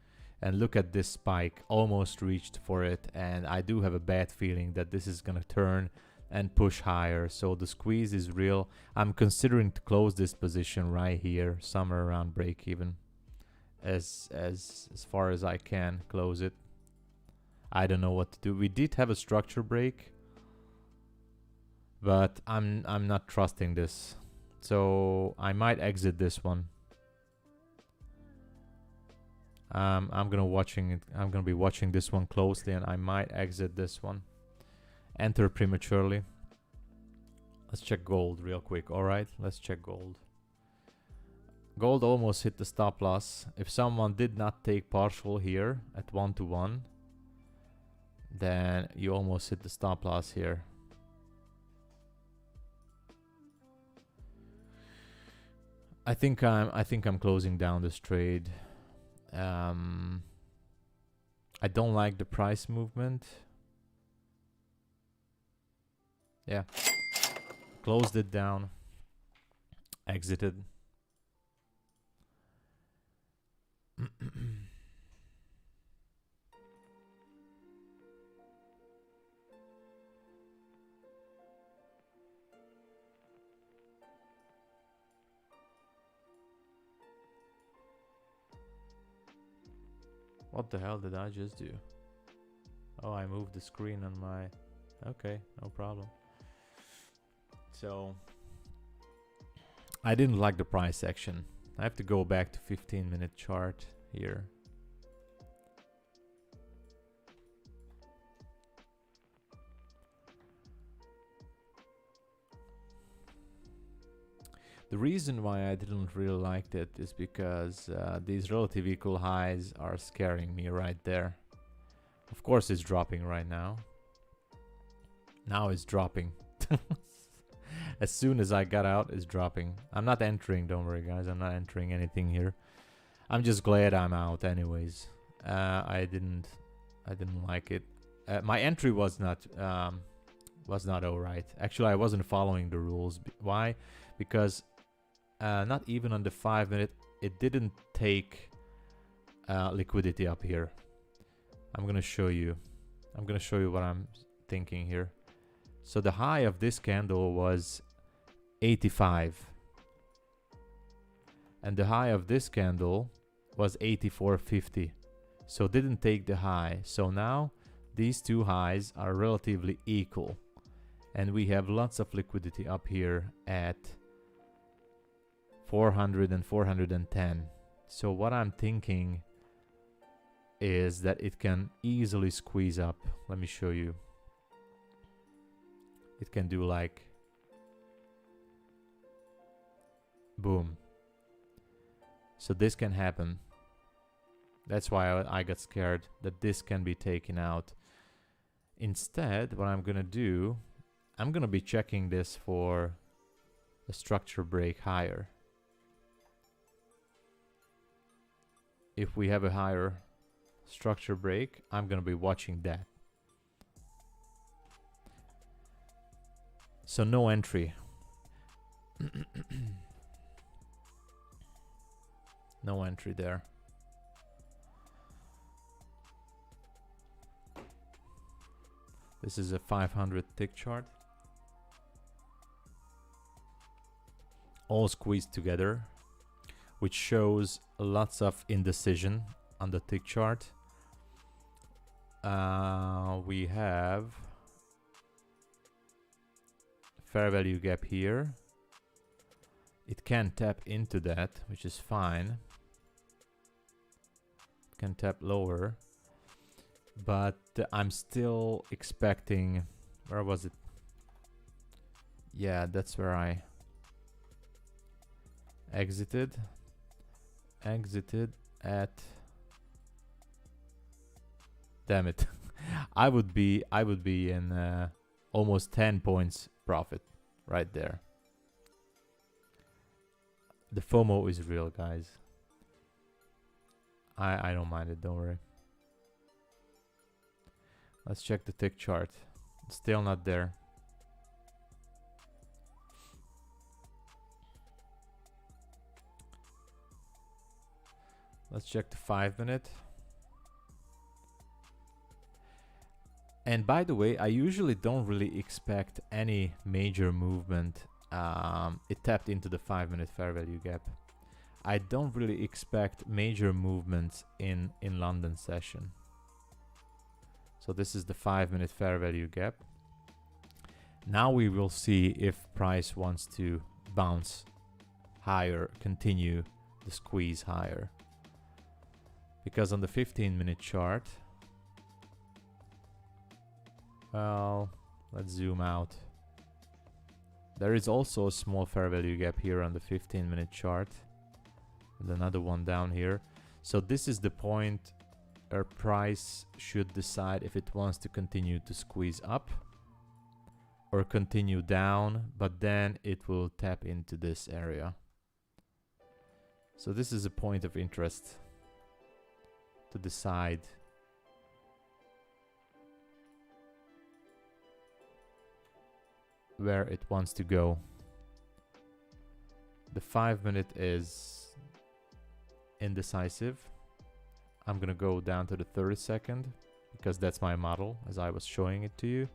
And look at this spike, almost reached for it. And I do have a bad feeling that this is going to turn and push higher. So the squeeze is real. I'm considering to close this position right here, somewhere around break even. As far as I can close it. I don't know what to do. We did have a structure break, but I'm not trusting this. So I might exit this one. I'm gonna be watching this one closely, and I might exit this one. Enter prematurely. Let's check gold real quick. All right, let's check gold. Gold almost hit the stop loss. If someone did not take partial here at 1-to-1, then you almost hit the stop loss here. I think I'm closing down this trade. I don't like the price movement. Yeah. Closed it down. Exited. What the hell did I just do? Oh, I moved the screen on my... Okay, no problem. So, I didn't like the price action. I have to go back to 15-minute chart here. The reason why I didn't really like it is because these relative equal highs are scaring me right there. Of course it's dropping right now. Now it's dropping. As soon as I got out, it's dropping. I'm not entering, don't worry guys, I'm not entering anything here. I'm just glad I'm out anyways. I didn't like it. My entry was not alright. Actually, I wasn't following the rules. Why? Because not even on the 5-minute, it didn't take liquidity up here. I'm gonna show you what I'm thinking here. So the high of this candle was 85, and the high of this candle was 84.50. So didn't take the high. So now these two highs are relatively equal, and we have lots of liquidity up here at 400 and 410. So what I'm thinking is that it can easily squeeze up. Let me show you. It can do like boom. So this can happen. That's why I got scared that this can be taken out. Instead, what I'm gonna do, I'm gonna be checking this for a structure break higher. If we have a higher structure break, I'm gonna be watching that. So no entry. No entry there. This is a 500 tick chart. All squeezed together, which shows lots of indecision on the tick chart. We have fair value gap here. It can tap into that, which is fine. It can tap lower, but I'm still expecting, where was it? Yeah, that's where I exited at, damn it. I would be in almost 10 points profit right there. The FOMO is real, guys. I don't mind it, don't worry. Let's check the tick chart. It's still not there. Let's check the 5-minute. And by the way, I usually don't really expect any major movement. It tapped into the 5-minute fair value gap. I don't really expect major movements in London session. So this is the 5-minute fair value gap. Now we will see if price wants to bounce higher, continue the squeeze higher. Because on the 15-minute chart, well, let's zoom out. There is also a small fair value gap here on the 15-minute chart, and another one down here. So this is the point where price should decide if it wants to continue to squeeze up or continue down, but then it will tap into this area. So this is a point of interest to decide where it wants to go. The 5-minute is indecisive. I'm gonna go down to the 30-second because that's my model as I was showing it to you.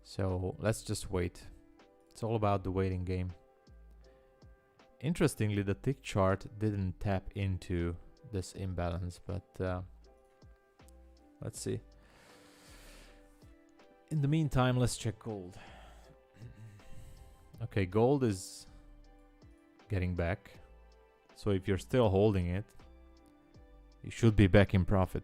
So let's just wait. It's all about the waiting game. Interestingly, the tick chart didn't tap into this imbalance, but let's see. In the meantime, let's check gold. Okay, gold is getting back. So if you're still holding it, you should be back in profit.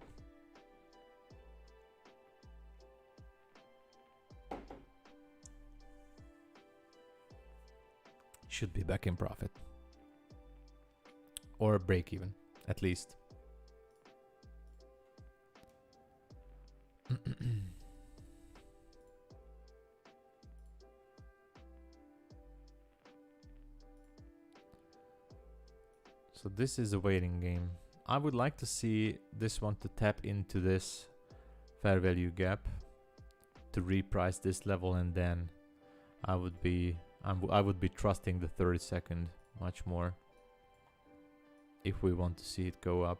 Should be back in profit. Or a break even, at least. So this is a waiting game. I would like to see this one to tap into this fair value gap to reprice this level, and then I would be trusting the 30-second much more if we want to see it go up.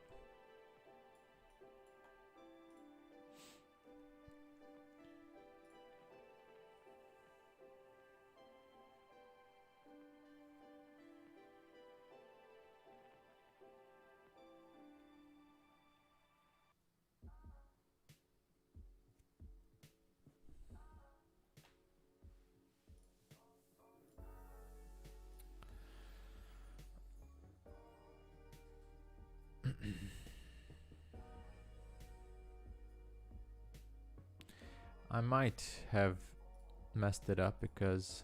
I might have messed it up because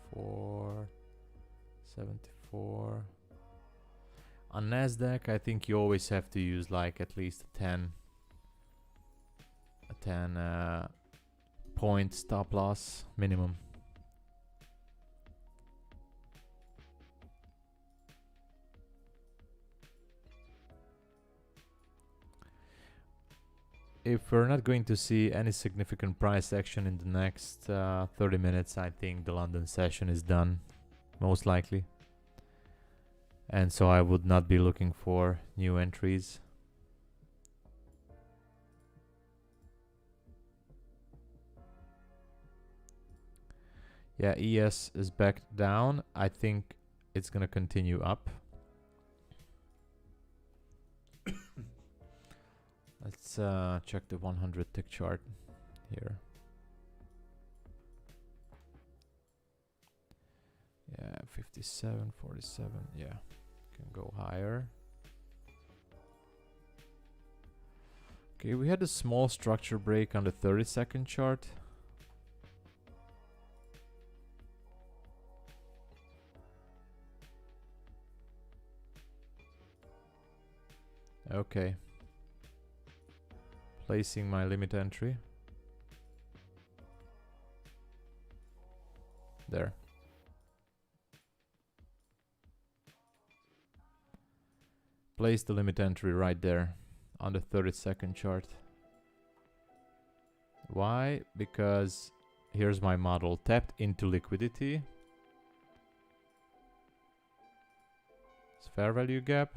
$64, $74. On Nasdaq, I think you always have to use like at least a 10 point stop loss minimum. If we're not going to see any significant price action in the next 30 minutes, I think the London session is done, most likely. and so I would not be looking for new entries. Yeah, ES is back down. I think it's gonna continue up. Let's check the 100 tick chart here. Yeah, 57, 47. Yeah, can go higher. Okay, we had a small structure break on the 30-second chart. Okay. Placing my limit entry. There. Place the limit entry right there on the 30-second chart. Why? Because here's my model. Tapped into liquidity. It's fair value gap.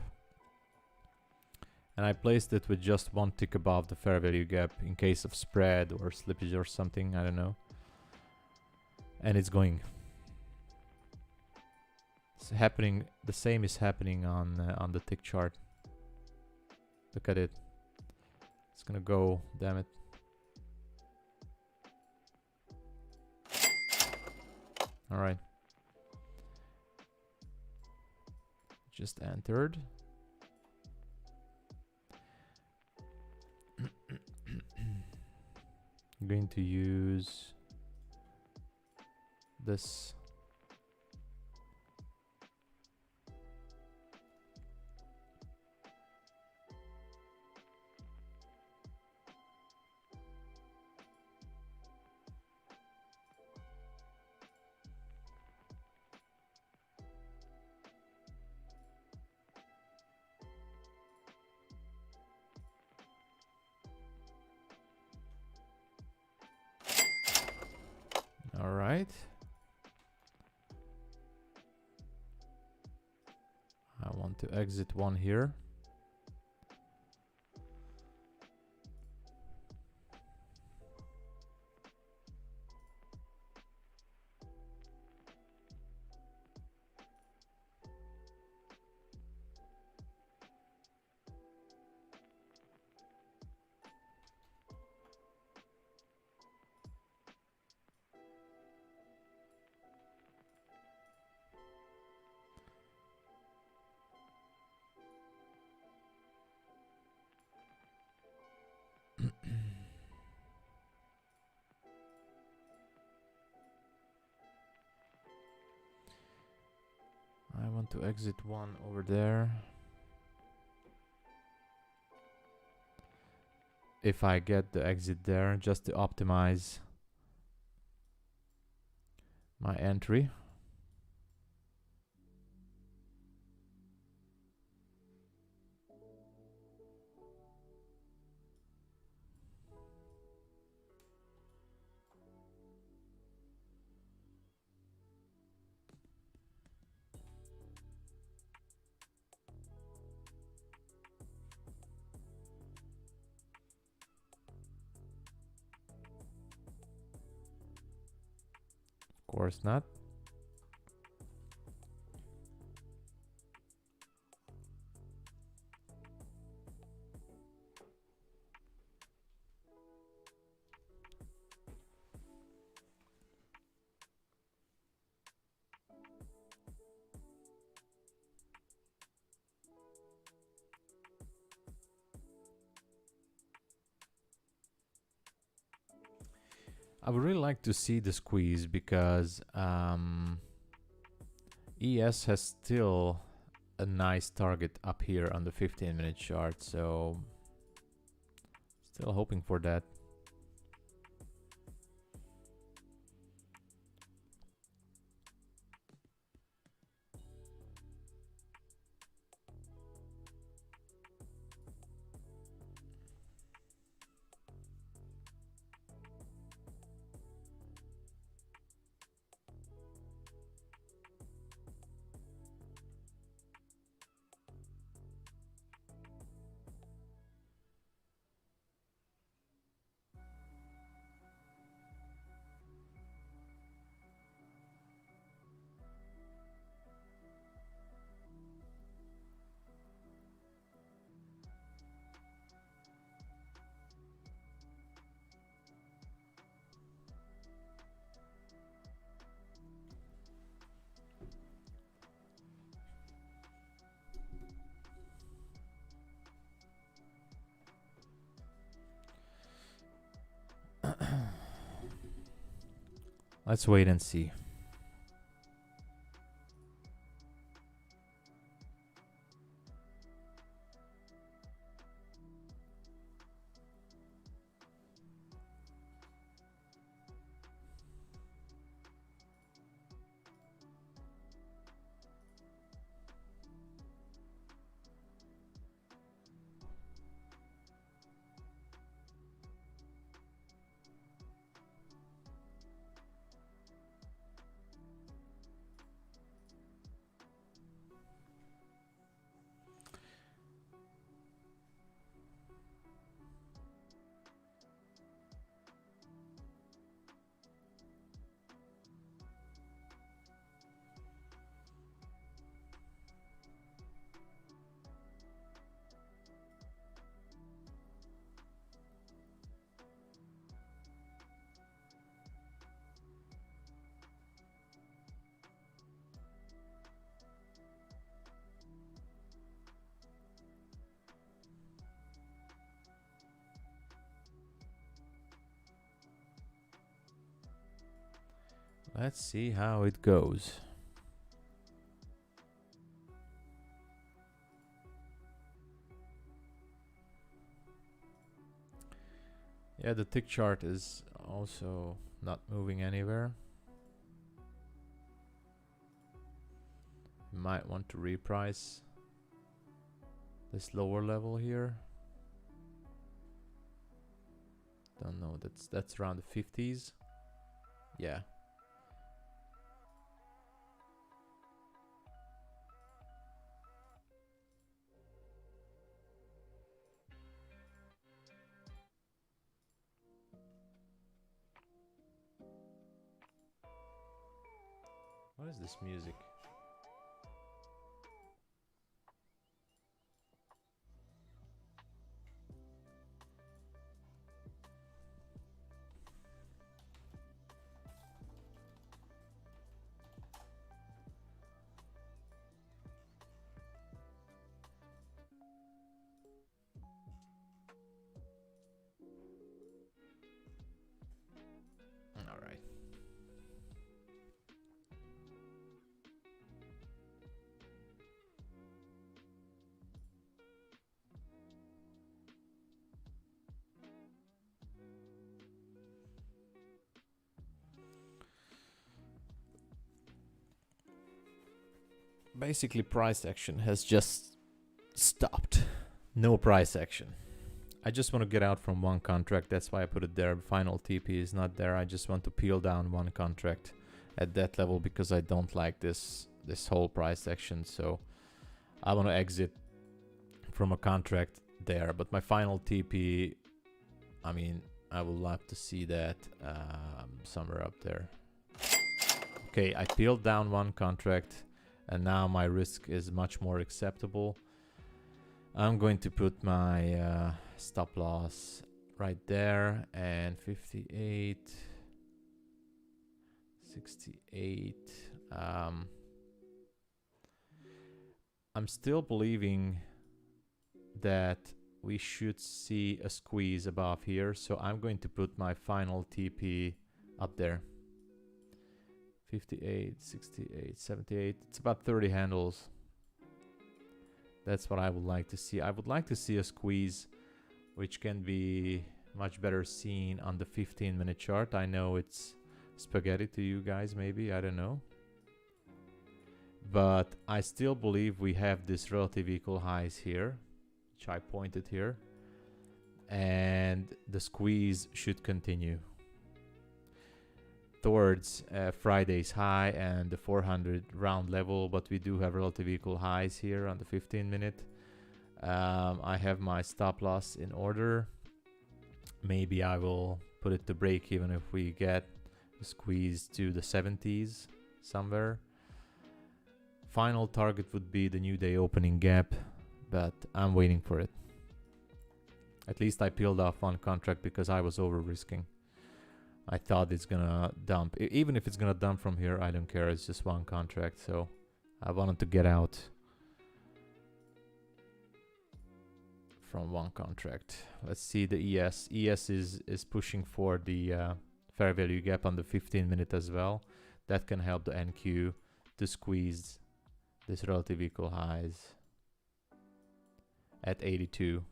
And I placed it with just one tick above the fair value gap in case of spread or slippage or something, I don't know. And it's going. It's happening, the same is happening on the tick chart. Look at it. It's gonna go, damn it. All right. Just entered. I'm going to use this. All right. I want to exit one here. I want to exit one over there. If I get the exit there, just to optimize my entry. Of course not. I would really like to see the squeeze because ES has still a nice target up here on the 15-minute chart, so still hoping for that. Let's wait and see. Let's see how it goes. Yeah, the tick chart is also not moving anywhere. Might want to reprice this lower level here. Don't know, that's around the 50s. Yeah. What is this music? All right. Basically, price action has just stopped. No price action. I just want to get out from one contract. That's why I put it there. Final TP is not there. I just want to peel down one contract at that level because I don't like this whole price action. So I want to exit from a contract there. But my final TP, I mean, I would love to see that somewhere up there. Okay, I peeled down one contract and now my risk is much more acceptable. I'm going to put my stop loss right there and 58, 68. I'm still believing that we should see a squeeze above here, so I'm going to put my final TP up there. 58, 68, 78. It's about 30 handles. That's what I would like to see. I would like to see a squeeze, which can be much better seen on the 15-minute chart. I know it's spaghetti to you guys, maybe, I don't know. But I still believe we have this relative equal highs here, which I pointed here. And the squeeze should continue towards Friday's high and the 400 round level, but we do have relative equal highs here on the 15-minute. I have my stop loss in order. Maybe I will put it to break even if we get a squeeze to the 70s somewhere. Final target would be the new day opening gap, but I'm waiting for it. At least I peeled off one contract because I was over risking. I thought it's gonna dump. Even if it's gonna dump from here, I don't care. It's just one contract, so I wanted to get out from one contract. Let's see the ES. ES is pushing for the fair value gap on the 15-minute as well. That can help the NQ to squeeze this relative equal highs at 82.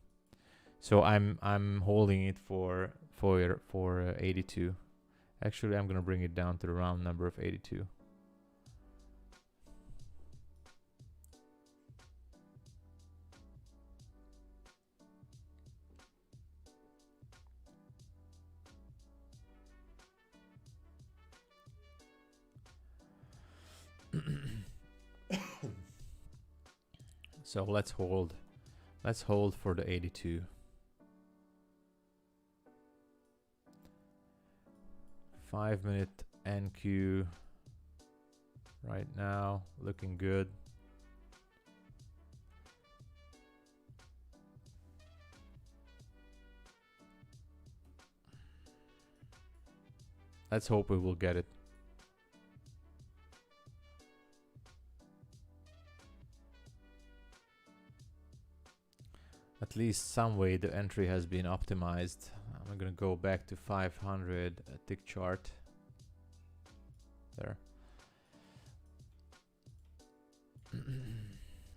So I'm holding it for 82. Actually, I'm gonna bring it down to the round number of 82. So let's hold for the 82. Five-minute NQ right now looking good. Let's hope we will get it. At least some way the entry has been optimized. I'm gonna go back to 500 tick chart. There.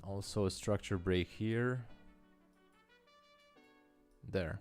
Also a structure break here. There.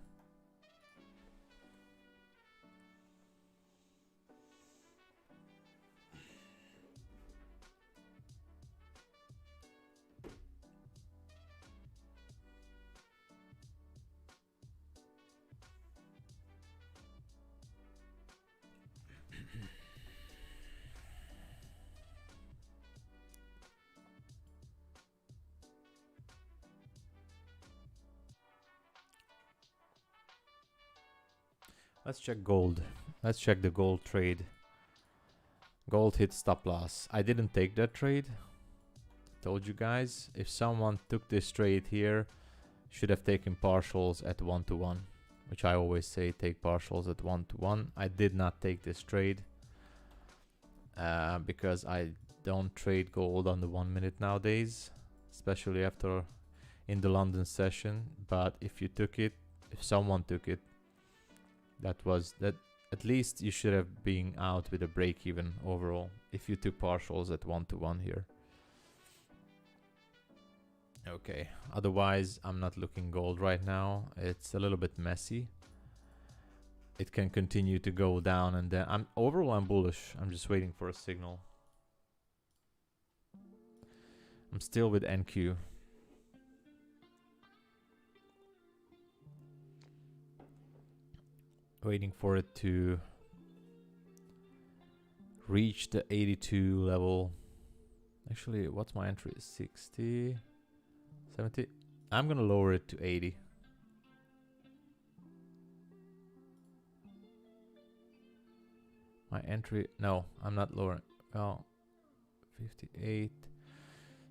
Let's check gold. Let's check the gold trade. Gold hit stop loss. I didn't take that trade. Told you guys, if someone took this trade here, should have taken partials at 1-to-1, which I always say take partials at 1-to-1. I did not take this trade because I don't trade gold on the 1 minute nowadays, especially after in the London session. But if you took it, if someone took it, that at least you should have been out with a break even overall if you took partials at 1-to-1 here. Okay, otherwise I'm not looking gold right now. It's a little bit messy. It can continue to go down, and then I'm bullish. I'm just waiting for a signal. I'm still with NQ. Waiting for it to reach the 82 level. Actually, what's my entry? 60, 70. I'm gonna lower it to 80. My entry, no, I'm not lowering. Well, 58,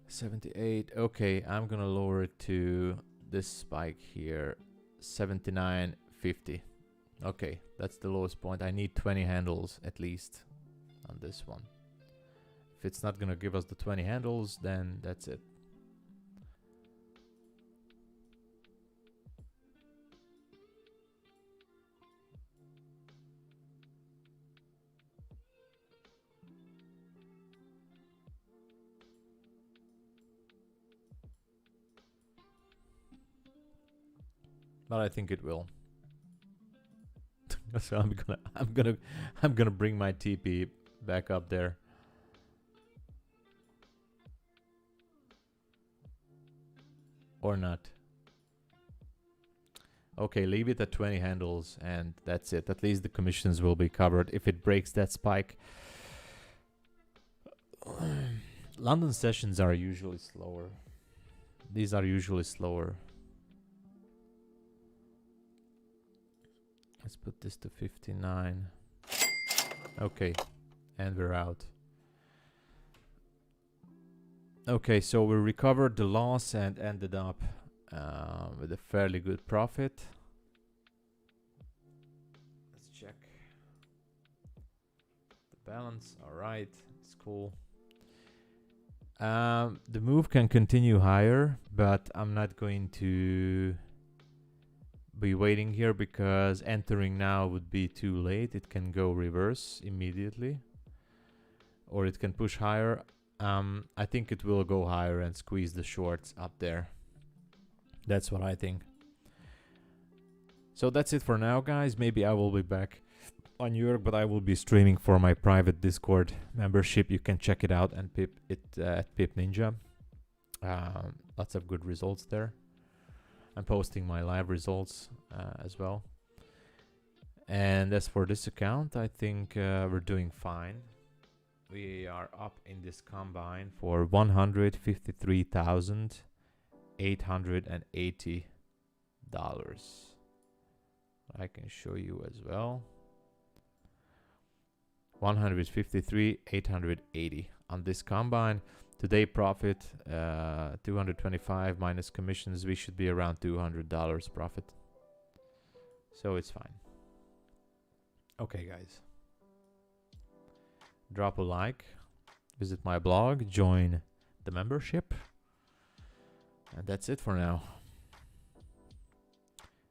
78. Okay, I'm gonna lower it to this spike here, 79.50. Okay, that's the lowest point. I need 20 handles at least on this one. If it's not gonna give us the 20 handles, then that's it. But I think it will. So I'm gonna bring my TP back up there. Or not. Okay, leave it at 20 handles and that's it. At least the commissions will be covered if it breaks that spike. London sessions are usually slower. These are usually slower. Let's put this to 59. Okay, and we're out. Okay, so we recovered the loss and ended up with a fairly good profit. Let's check the balance. All right, it's cool. The move can continue higher, but I'm not going to be waiting here because entering now would be too late. It can go reverse immediately, or it can push higher. I think it will go higher and squeeze the shorts up there. That's what I think. So that's it for now, guys. Maybe I will be back on New York, but I will be streaming for my private Discord membership. You can check it out and pip it at Pip Ninja. Lots of good results there. I'm posting my live results as well. And as for this account, I think we're doing fine. We are up in this combine for $153,880. I can show you as well. 153,880 on this combine. Today profit 225 minus commissions. We should be around $200 profit. So it's fine. Okay, guys. Drop a like, visit my blog, join the membership, and that's it for now.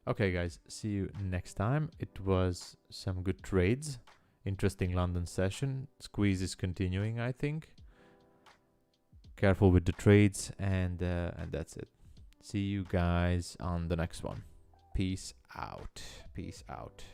Okay, guys, see you next time. It was some good trades. Interesting London session. Squeeze is continuing, I think. Careful with the trades, and that's it. See you guys on the next one. Peace out. Peace out.